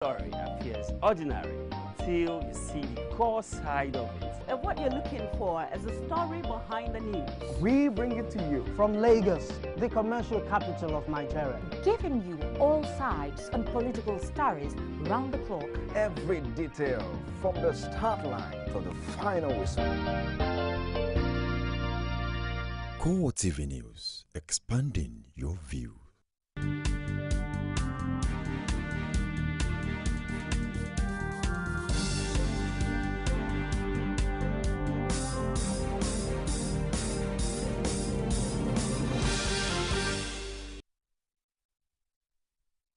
Story appears ordinary till you see the core side of it. And what you're looking for is the story behind the news. We bring it to you from Lagos, the commercial capital of Nigeria. Giving you all sides and political stories round the clock. Every detail from the start line to the final whistle. CoreTV News, expanding your view.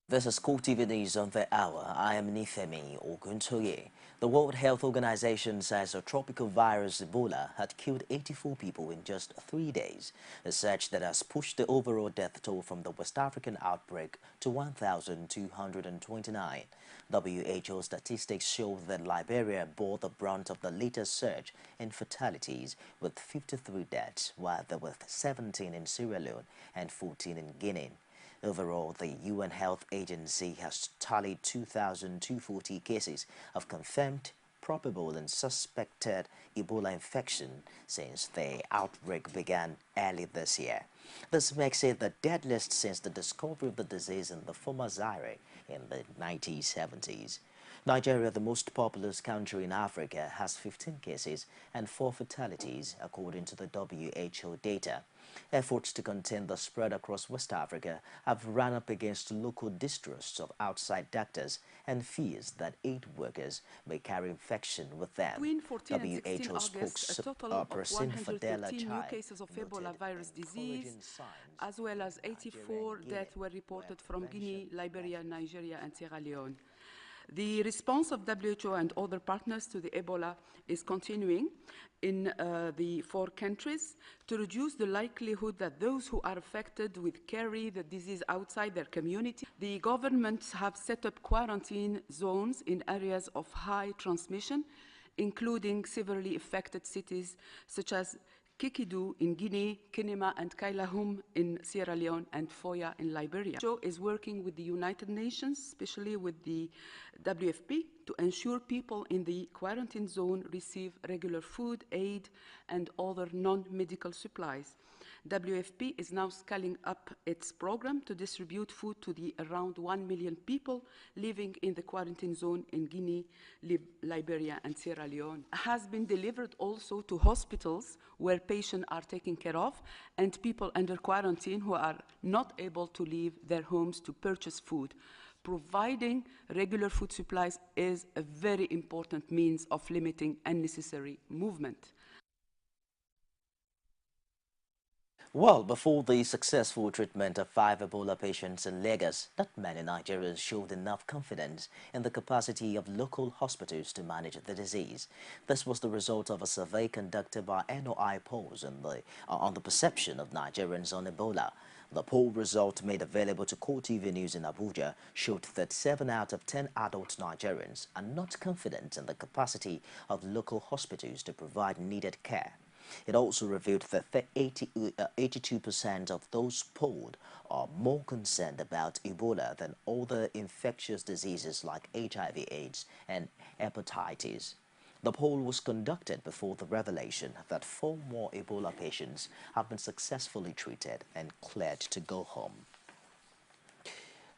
This is CoreTV News on the hour. I am Nifemi Oguntoye. The World Health Organization says a tropical virus, Ebola, had killed 84 people in just 3 days, a surge that has pushed the overall death toll from the West African outbreak to 1,229. WHO statistics show that Liberia bore the brunt of the latest surge in fatalities, with 53 deaths, while there were 17 in Sierra Leone and 14 in Guinea. Overall, the UN Health Agency has tallied 2,240 cases of confirmed, probable and suspected Ebola infection since the outbreak began early this year. This makes it the deadliest since the discovery of the disease in the former Zaire in the 1970s. Nigeria, the most populous country in Africa, has 15 cases and 4 fatalities, according to the WHO data. Efforts to contain the spread across West Africa have run up against local distrusts of outside doctors and fears that aid workers may carry infection with them. Between 14 and 16 WHO August, a total of spokesperson 113 new cases of Ebola virus disease, as well as 84 deaths were reported from Guinea, Liberia, Nigeria, and Sierra Leone. The response of WHO and other partners to the Ebola is continuing in the 4 countries to reduce the likelihood that those who are affected will carry the disease outside their community. The governments have set up quarantine zones in areas of high transmission, including severely affected cities such as Kikidu in Guinea, Kenema and Kailahum in Sierra Leone, and Foya in Liberia. WHO is working with the United Nations, especially with the WFP, to ensure people in the quarantine zone receive regular food, aid, and other non-medical supplies. WFP is now scaling up its program to distribute food to the around 1 million people living in the quarantine zone in Guinea, Liberia, and Sierra Leone. It has been delivered also to hospitals where patients are taken care of and people under quarantine who are not able to leave their homes to purchase food. Providing regular food supplies is a very important means of limiting unnecessary movement. Well, before the successful treatment of 5 Ebola patients in Lagos, not many Nigerians showed enough confidence in the capacity of local hospitals to manage the disease. This was the result of a survey conducted by NOI polls on the perception of Nigerians on Ebola. The poll result made available to CoreTV News in Abuja showed that 7 out of 10 adult Nigerians are not confident in the capacity of local hospitals to provide needed care. It also revealed that 82% of those polled are more concerned about Ebola than other infectious diseases like HIV/AIDS and hepatitis. The poll was conducted before the revelation that 4 more Ebola patients have been successfully treated and cleared to go home.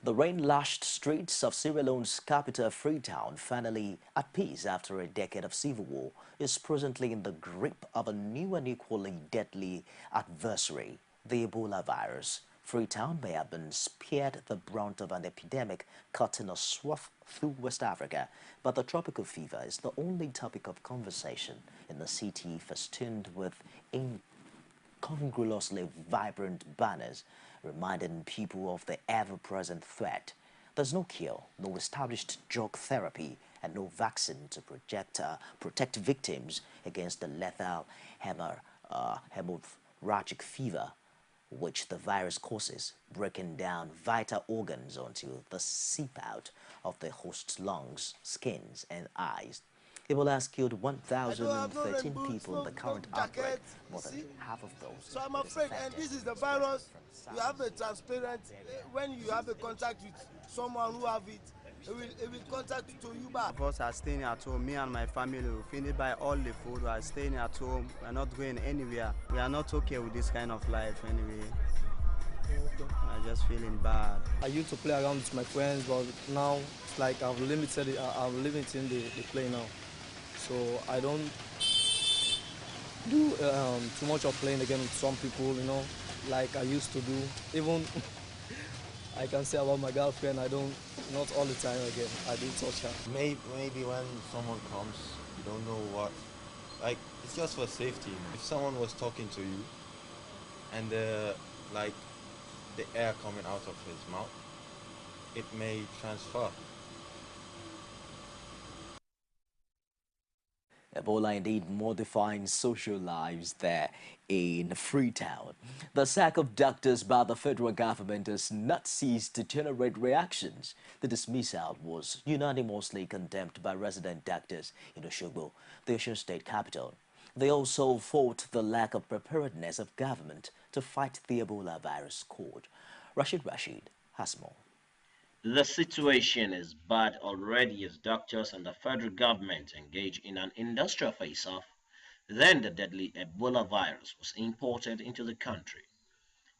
The rain-lashed streets of Sierra Leone's capital, Freetown, finally at peace after a decade of civil war, is presently in the grip of a new and equally deadly adversary, the Ebola virus. Freetown may have been spared the brunt of an epidemic cutting a swath through West Africa, but the tropical fever is the only topic of conversation in the city, festooned with incongruously vibrant banners reminding people of the ever-present threat. There's no cure, no established drug therapy, and no vaccine to protect victims against the lethal hemorrhagic fever, which the virus causes, breaking down vital organs until the seep out of the host's lungs, skins, and eyes. Ebola has killed 1,013 people in the current outbreak, more than half of those. So I'm afraid, and this is the virus, you have a transparent, when you have a contact with someone who have it, it will contact to you back. Of us are staying at home. Me and my family will finish by all the food. We are staying at home. We are not going anywhere. We are not okay with this kind of life anyway. I'm just feeling bad. I used to play around with my friends, but now it's like I've limited it. I'm limiting the play now. So I don't do too much of playing again with some people, you know, like I used to do. Even I can say about my girlfriend, I don't, not all the time again. I do touch her. Maybe when someone comes, you don't know what, like, it's just for safety. If someone was talking to you and like the air coming out of his mouth, it may transfer. Ebola indeed modifying social lives there in Freetown. The sack of doctors by the federal government has not ceased to generate reactions. The dismissal was unanimously condemned by resident doctors in Osogbo, the Osun state capital. They also fought the lack of preparedness of government to fight the Ebola virus scourge. Rashid has more. The situation is bad already as doctors and the federal government engage in an industrial face-off. Then the deadly Ebola virus was imported into the country.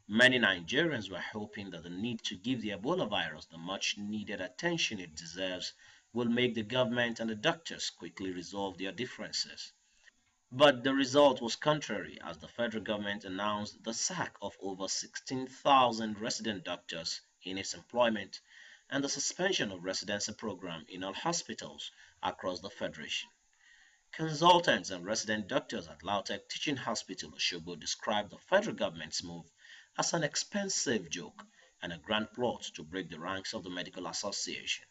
Many Nigerians were hoping that the need to give the Ebola virus the much-needed attention it deserves will make the government and the doctors quickly resolve their differences. But the result was contrary as the federal government announced the sack of over 16,000 resident doctors in its employment and the suspension of residency program in all hospitals across the federation. Consultants and resident doctors at Lautech Teaching Hospital Osogbo described the federal government's move as an expensive joke and a grand plot to break the ranks of the medical association.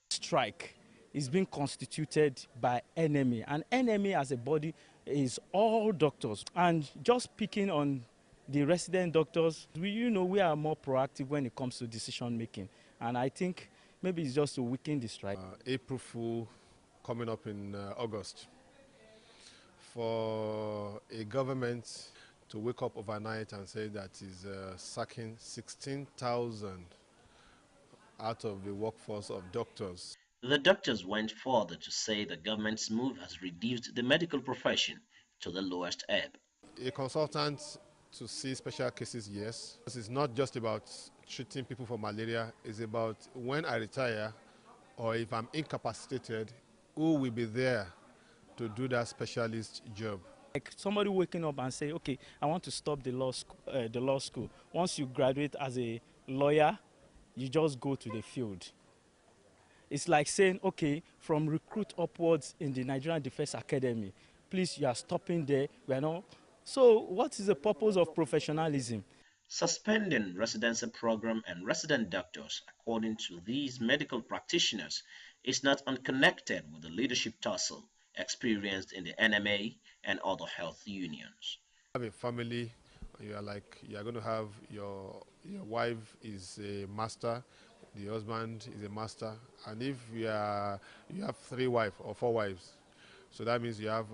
Strike is being constituted by NMA, and NMA as a body is all doctors. And just picking on the resident doctors, we are more proactive when it comes to decision making. And I think maybe it's just to weaken the strike. April Fool coming up in August. For a government to wake up overnight and say that is sacking 16,000 out of the workforce of doctors. The doctors went further to say the government's move has reduced the medical profession to the lowest ebb. A consultant to see special cases, yes. This is not just about treating people for malaria. It's about when I retire or if I'm incapacitated, who will be there to do that specialist job. Like somebody waking up and say, okay, I want to stop the law school. Once you graduate as a lawyer, you just go to the field. It's like saying, okay, from recruit upwards in the Nigerian Defense Academy, please, you are stopping there. We are not. So what is the purpose of professionalism? Suspending residency program and resident doctors, according to these medical practitioners, is not unconnected with the leadership tussle experienced in the NMA and other health unions. Have a family, you are going to have your wife is a master, the husband is a master, and if you have 3 wives or 4 wives, so that means you have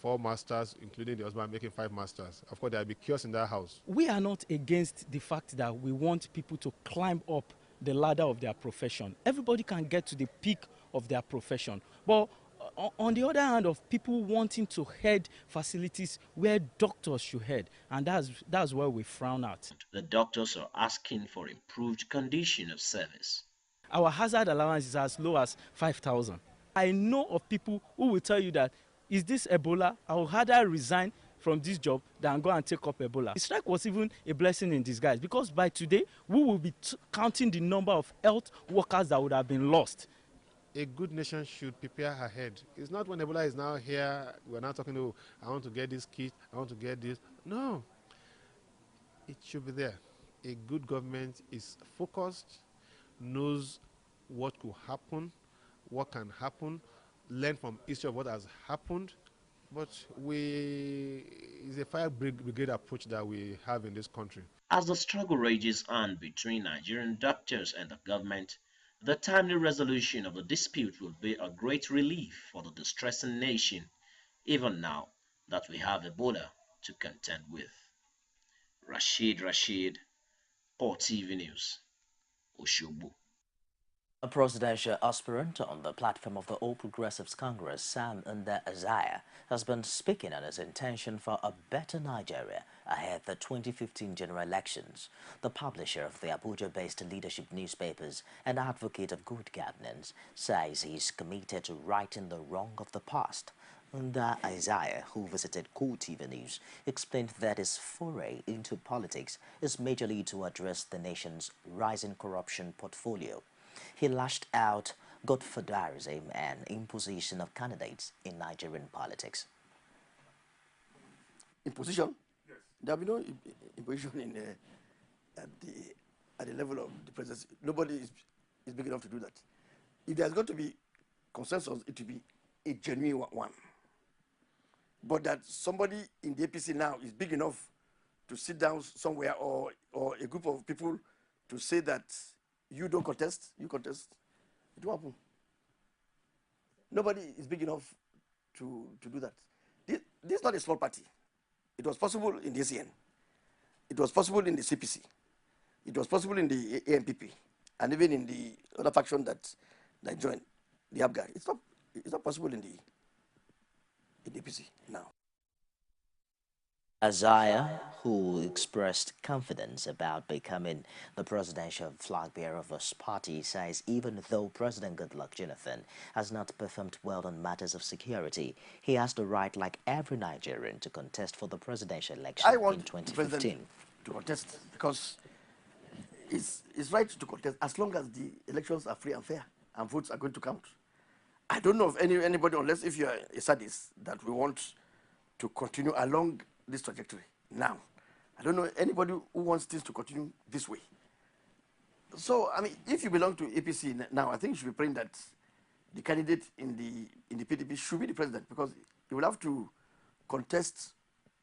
4 masters, including the husband, making 5 masters. Of course, there will be chaos in that house. We are not against the fact that we want people to climb up the ladder of their profession. Everybody can get to the peak of their profession. But on the other hand, of people wanting to head facilities where doctors should head, and that's where we frown at. The doctors are asking for improved condition of service. Our hazard allowance is as low as 5,000. I know of people who will tell you that, is this Ebola? I will rather resign from this job than go and take up Ebola. The strike was even a blessing in disguise, because by today, we will be counting the number of health workers that would have been lost. A good nation should prepare ahead. It's not when Ebola is now here, we're now talking, oh, I want to get this kit, I want to get this. No, it should be there. A good government is focused, knows what could happen, what can happen, learn from history of what has happened. But it's a fire brigade approach that we have in this country. As the struggle rages on between Nigerian doctors and the government, the timely resolution of the dispute will be a great relief for the distressing nation, even now that we have Ebola to contend with. Rashid, CoreTV News, Osogbo. A presidential aspirant on the platform of the All Progressives Congress, Sam Nda Isaiah, has been speaking on his intention for a better Nigeria ahead of the 2015 general elections. The publisher of the Abuja-based leadership newspapers and advocate of good governance says he is committed to righting the wrong of the past. Nda Isaiah, who visited CoreTV News, explained that his foray into politics is majorly to address the nation's rising corruption portfolio. He lashed out godfatherism and imposition of candidates in Nigerian politics. Imposition? Yes. There will be no imposition at the level of the presidency. Nobody is big enough to do that. If there's going to be consensus, it will be a genuine one. But that somebody in the APC now is big enough to sit down somewhere, or a group of people to say that you don't contest, you contest, it will happen. Nobody is big enough to do that. This is not a small party. It was possible in the ACN. It was possible in the CPC. It was possible in the AMPP, and even in the other faction that joined, the ABGA. It's not possible in the APC now. Isaiah, who expressed confidence about becoming the presidential flag bearer of his party, says even though President Goodluck Jonathan has not performed well on matters of security, he has the right, like every Nigerian, to contest for the presidential election in 2015. To contest because it's right to contest as long as the elections are free and fair and votes are going to count. I don't know of anybody, unless if you are a sadist, that we want to continue along this trajectory now. I don't know anybody who wants things to continue this way. So, I mean, if you belong to APC now, I think you should be praying that the candidate in the PDP should be the president, because he will have to contest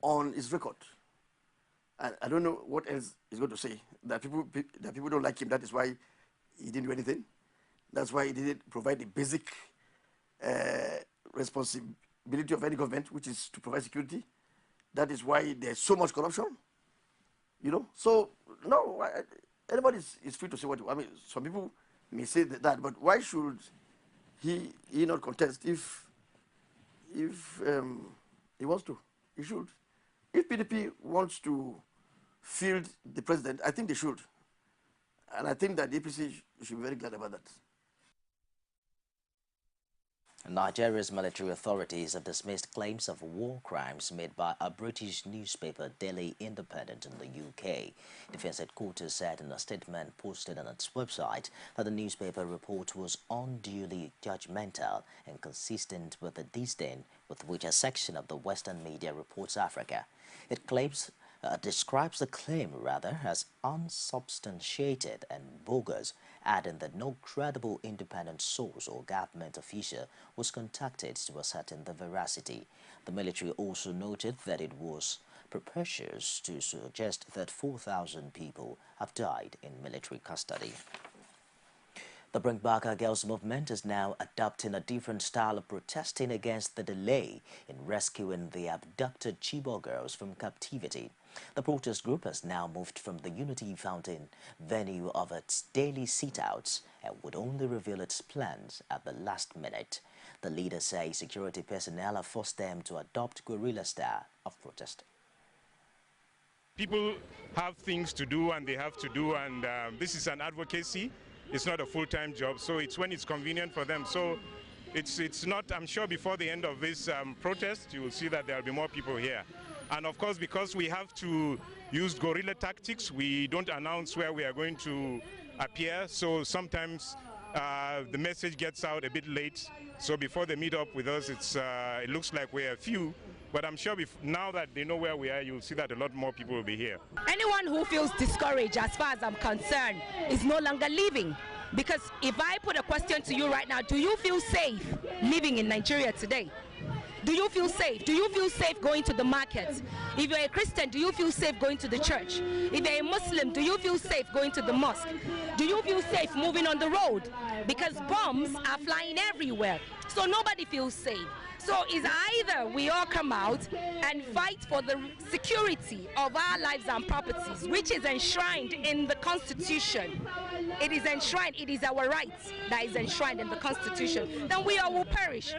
on his record. I don't know what else he's going to say. That people don't like him. That is why he didn't do anything. That's why he didn't provide the basic responsibility of any government, which is to provide security. That is why there's so much corruption, you know. So no, anybody is free to say what. I mean, some people may say that, but why should he not contest if he wants to? He should. If PDP wants to field the president, I think they should, and I think that the APC should be very glad about that. Nigeria's military authorities have dismissed claims of war crimes made by a British newspaper, Daily Independent, in the UK. Defense headquarters said in a statement posted on its website that the newspaper report was unduly judgmental and consistent with the disdain with which a section of the Western media reports Africa. It describes the claim as unsubstantiated and bogus, adding that no credible independent source or government official was contacted to ascertain the veracity. The military also noted that it was preposterous to suggest that 4,000 people have died in military custody. The Bring Back Our Girls movement is now adopting a different style of protesting against the delay in rescuing the abducted Chibok girls from captivity. The protest group has now moved from the Unity Fountain venue of its daily sit-outs and would only reveal its plans at the last minute. The leaders say security personnel have forced them to adopt guerrilla style of protest. People have things to do and they have to do, and this is an advocacy. It's not a full-time job, so it's when it's convenient for them. So it's not, I'm sure before the end of this protest, you will see that there will be more people here. And of course, because we have to use guerrilla tactics, we don't announce where we are going to appear. So sometimes the message gets out a bit late. So before they meet up with us, it looks like we're few. But I'm sure now that they know where we are, you'll see that a lot more people will be here. Anyone who feels discouraged, as far as I'm concerned, is no longer living. Because if I put a question to you right now, do you feel safe living in Nigeria today? Do you feel safe? Do you feel safe going to the market? If you're a Christian, do you feel safe going to the church? If you're a Muslim, do you feel safe going to the mosque? Do you feel safe moving on the road? Because bombs are flying everywhere. So nobody feels safe. So it's either we all come out and fight for the security of our lives and properties, which is enshrined in the Constitution. It is enshrined, it is our right that is enshrined in the Constitution. Then we all will perish.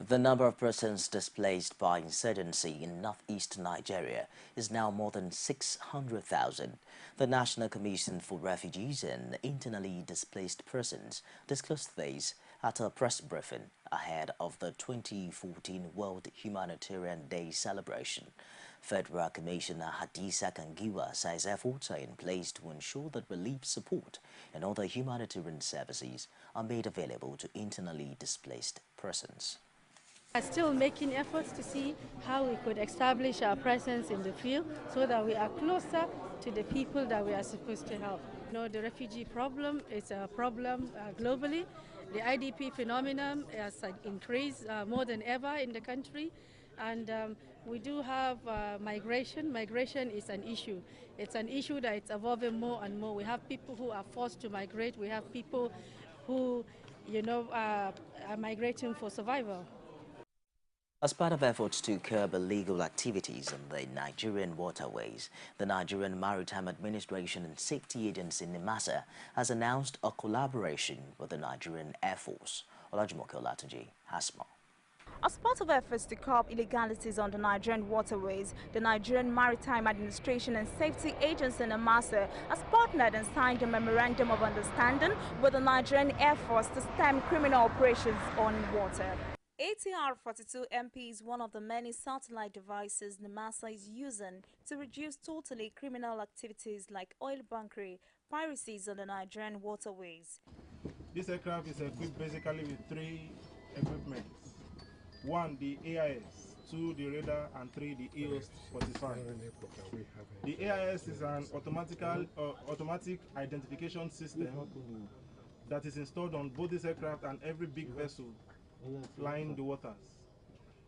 The number of persons displaced by insurgency in northeast Nigeria is now more than 600,000. The National Commission for Refugees and Internally Displaced Persons disclosed this at a press briefing ahead of the 2014 World Humanitarian Day celebration. Federal Commissioner Hadiza Kangiwa says efforts are in place to ensure that relief support and other humanitarian services are made available to internally displaced persons. We are still making efforts to see how we could establish our presence in the field so that we are closer to the people that we are supposed to help. You know, the refugee problem is a problem globally. The IDP phenomenon has increased more than ever in the country, and we do have migration. Migration is an issue. It's an issue that it's evolving more and more. We have people who are forced to migrate. We have people who, are migrating for survival. As part of efforts to curb illegal activities in the Nigerian waterways, the Nigerian Maritime Administration and Safety Agency NIMASA has announced a collaboration with the Nigerian Air Force. Olajumoke Olatunji has more. As part of efforts to curb illegalities on the Nigerian waterways, the Nigerian Maritime Administration and Safety Agency NIMASA has partnered and signed a memorandum of understanding with the Nigerian Air Force to stem criminal operations on water. ATR-42MP is one of the many satellite devices NIMASA is using to reduce totally criminal activities like oil bunkering, piracies on the Nigerian waterways. This aircraft is equipped basically with three equipments. 1, the AIS, 2, the radar, and 3, the EOS-45. The AIS is an automatic identification system that is installed on both this aircraft and every big vessel flying the waters.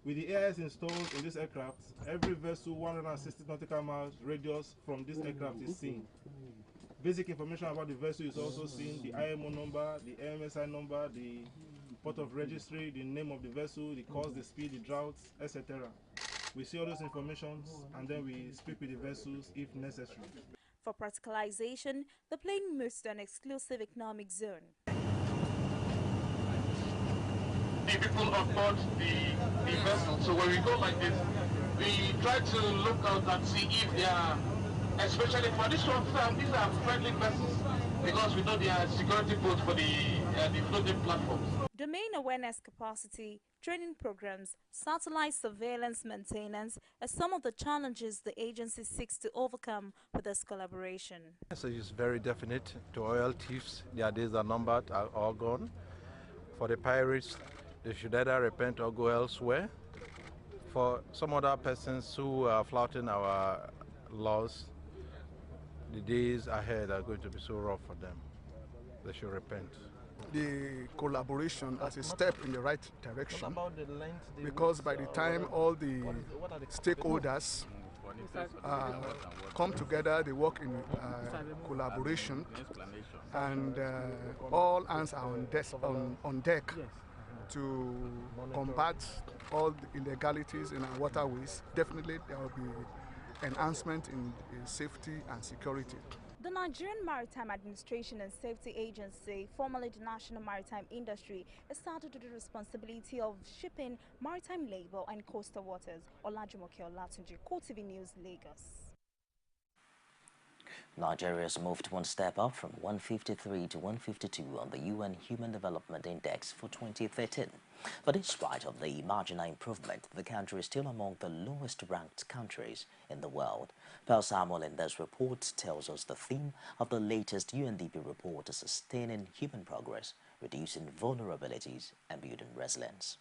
With the AIS installed in this aircraft, every vessel 160 nautical miles radius from this aircraft is seen. Basic information about the vessel is also seen: the IMO number, the MSI number, the port of registry, the name of the vessel, the course, the speed, the droughts, etc. We see all those informations and then we speak with the vessels if necessary. For practicalization, the plane moves to an exclusive economic zone. The people on board the vessel. So when we go like this, we try to look out and see if they are, especially for this one, these are friendly vessels because we know they are security boats for the floating platforms. Domain awareness capacity, training programs, satellite surveillance maintenance are some of the challenges the agency seeks to overcome with this collaboration. So it's very definite. To oil thieves, their days are numbered, are all gone. For the pirates, they should either repent or go elsewhere. For some other persons who are flouting our laws, the days ahead are going to be so rough for them. They should repent. The collaboration as a step in the right direction, because by the time all the stakeholders come together, they work in collaboration, and all hands are on deck to combat all the illegalities in our waterways. Definitely there will be enhancement in safety and security. The Nigerian Maritime Administration and Safety Agency, formerly the National Maritime Industry, is started with the responsibility of shipping maritime labor and coastal waters. Olajumoke Olatunji, CoreTV News, Lagos. Nigeria has moved one step up from 153 to 152 on the UN Human Development Index for 2013. But in spite of the marginal improvement, the country is still among the lowest ranked countries in the world. Pearl Samuel in this report tells us the theme of the latest UNDP report is sustaining human progress, reducing vulnerabilities and building resilience.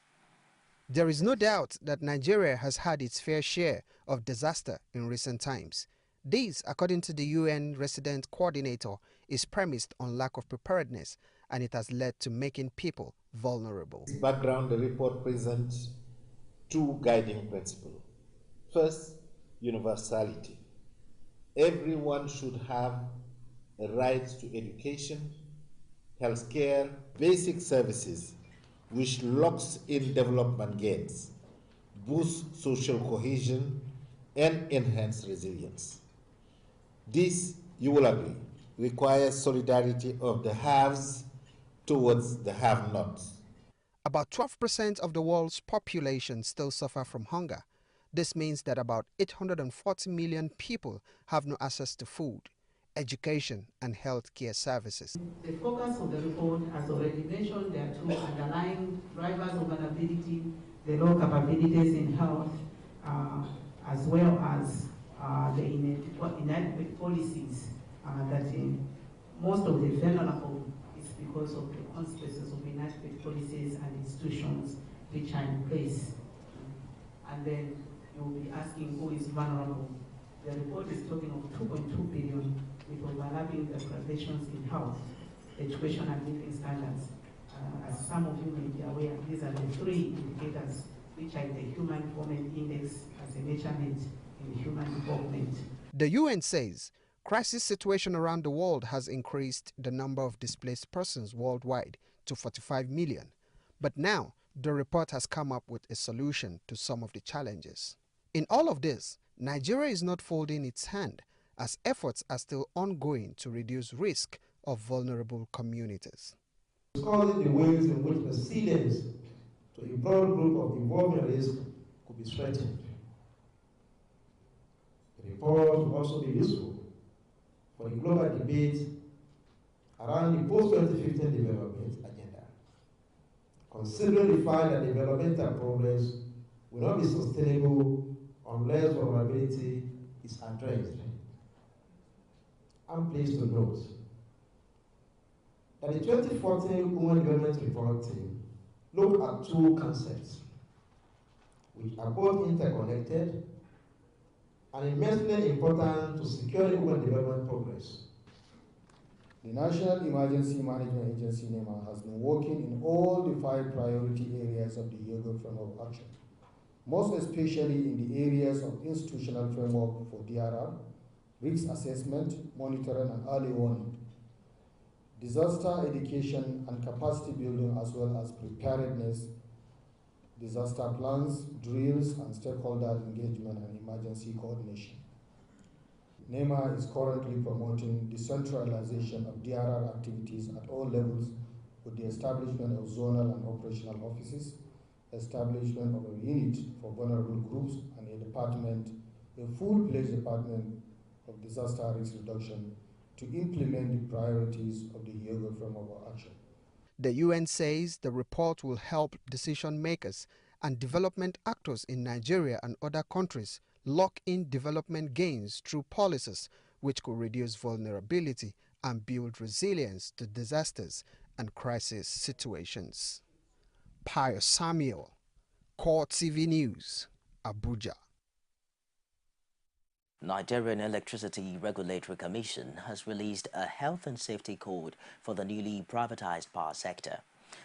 There is no doubt that Nigeria has had its fair share of disaster in recent times. This, according to the UN resident coordinator, is premised on lack of preparedness, and it has led to making people vulnerable. In background, the report presents two guiding principles. First, universality. Everyone should have a right to education, healthcare, basic services, which locks in development gains, boosts social cohesion, and enhance resilience. This, you will agree, requires solidarity of the haves towards the have-nots. About 12% of the world's population still suffer from hunger. This means that about 840 million people have no access to food, education, and health care services. The focus of the report has already mentioned there are two underlying drivers of vulnerability, the low capabilities in health, as well as the inadequate policies that most of the vulnerable is because of the consequences of inadequate policies and institutions which are in place. And then you will be asking who is vulnerable. The report is talking of 2.2 billion with overlapping deprivations in health, education and living standards. As some of you may be aware, these are the three indicators which are in the Human Development Index as a measurement in human development. The UN says crisis situation around the world has increased the number of displaced persons worldwide to 45 million. But now, the report has come up with a solution to some of the challenges. In all of this, Nigeria is not folding its hand, as efforts are still ongoing to reduce risk of vulnerable communities. Discussing the ways in which resilience to a broad group of involved in risk could be strengthened. The report will also be useful for the global debate around the post-2015 development agenda, considering the fact that developmental progress will not be sustainable unless vulnerability is addressed. I'm pleased to note that the 2014 Human Development Report team looked at two concepts which are both interconnected and immensely important to securing human development progress. The National Emergency Management Agency NEMA has been working in all the 5 priority areas of the Yoga Framework Action, most especially in the areas of institutional framework for DRR, risk assessment, monitoring and early warning, disaster education and capacity building, as well as preparedness, disaster plans, drills, and stakeholder engagement and emergency coordination. NEMA is currently promoting decentralization of DRR activities at all levels with the establishment of zonal and operational offices, establishment of a unit for vulnerable groups, and a department, a full-fledged department of disaster risk reduction to implement the priorities of the Yoga Framework of Action. The UN says the report will help decision makers and development actors in Nigeria and other countries lock in development gains through policies which could reduce vulnerability and build resilience to disasters and crisis situations. Pius Samuel, CoreTV News, Abuja. Nigerian Electricity Regulatory Commission has released a health and safety code for the newly privatized power sector.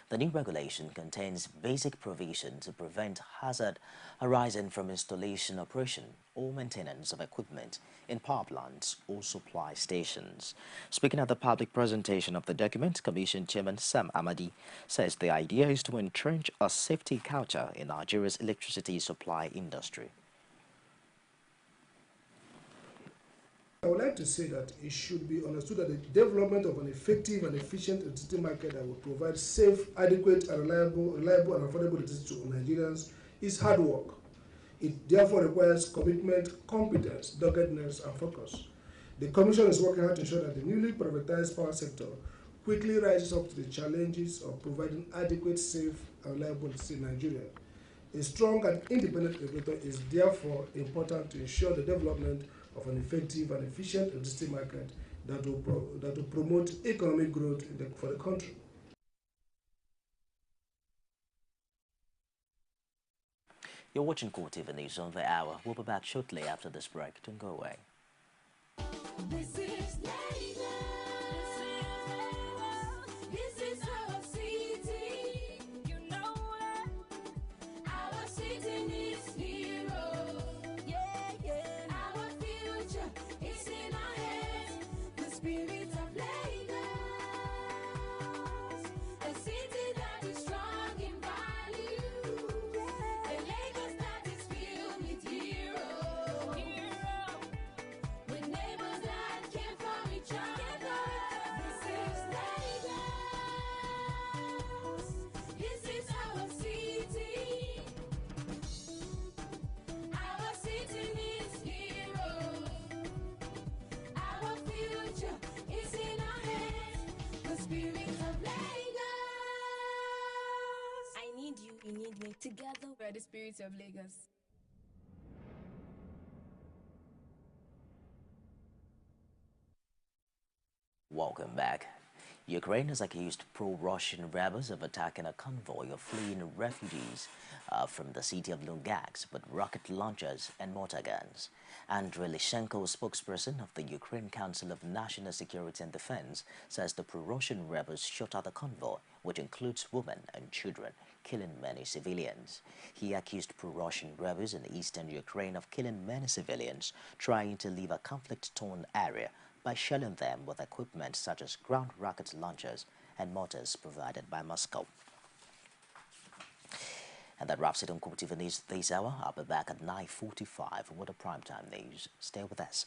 The new regulation contains basic provisions to prevent hazard arising from installation, operation, or maintenance of equipment in power plants or supply stations. Speaking at the public presentation of the document, Commission Chairman Sam Amadi says the idea is to entrench a safety culture in Nigeria's electricity supply industry. I would like to say that it should be understood that the development of an effective and efficient electricity market that will provide safe, adequate, and reliable and affordable electricity to Nigerians is hard work. It therefore requires commitment, competence, doggedness, and focus. The Commission is working hard to ensure that the newly privatized power sector quickly rises up to the challenges of providing adequate, safe, and reliable electricity in Nigeria. A strong and independent regulator is therefore important to ensure the development of an effective and efficient electricity market that will promote economic growth for the country. You're watching CoreTV News on the Hour. We'll be back shortly after this break. Don't go away. This is Lagos. This is our city. You know it. Our city needs heroes. Yeah, yeah. Our future is in our hands. The spirit of Lagos. spirit of Lagos. I need you, you need me. Together, we're the spirits of Lagos. Welcome back. Ukraine has accused pro-Russian rebels of attacking a convoy of fleeing refugees from the city of Lugansk with rocket launchers and mortar guns. Andriy Lishenko, spokesperson of the Ukraine Council of National Security and Defense, says the pro-Russian rebels shot at the convoy, which includes women and children, killing many civilians. He accused pro-Russian rebels in eastern Ukraine of killing many civilians trying to leave a conflict-torn area by shelling them with equipment such as ground rocket launchers and mortars provided by Moscow. And that wraps it on CoreTV News this hour. I'll be back at 9:45 with the primetime news. Stay with us.